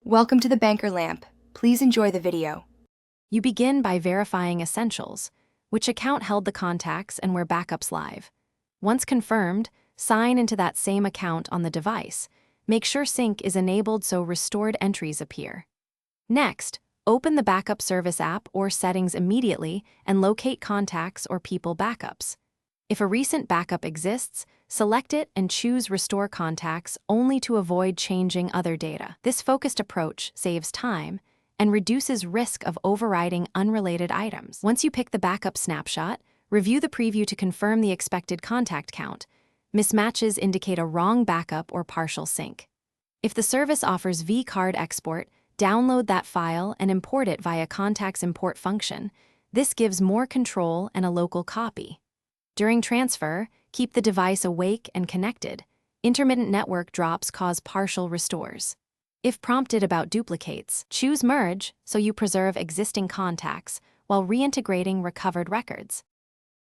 Welcome to the Banker Lamp. Please enjoy the video. You begin by verifying essentials, which account held the contacts and where backups live. Once confirmed, sign into that same account on the device. Make sure sync is enabled so restored entries appear. Next, open the Backup Service app or settings immediately and locate contacts or people backups. If a recent backup exists, select it and choose Restore Contacts only to avoid changing other data. This focused approach saves time and reduces risk of overriding unrelated items. Once you pick the backup snapshot, review the preview to confirm the expected contact count. Mismatches indicate a wrong backup or partial sync. If the service offers vCard export, download that file and import it via Contacts Import function. This gives more control and a local copy. During transfer, keep the device awake and connected. Intermittent network drops cause partial restores. If prompted about duplicates, choose Merge so you preserve existing contacts while reintegrating recovered records.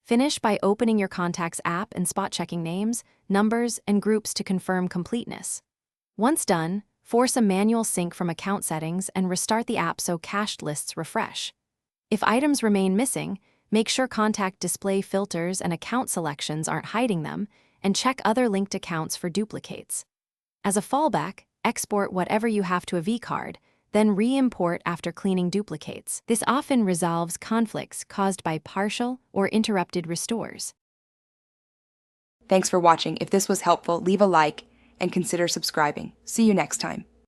Finish by opening your Contacts app and spot-checking names, numbers, and groups to confirm completeness. Once done, force a manual sync from account settings and restart the app so cached lists refresh. If items remain missing, make sure contact display filters and account selections aren't hiding them, and check other linked accounts for duplicates. As a fallback, export whatever you have to a vCard, then re-import after cleaning duplicates. This often resolves conflicts caused by partial or interrupted restores. Thanks for watching. If this was helpful, leave a like and consider subscribing. See you next time.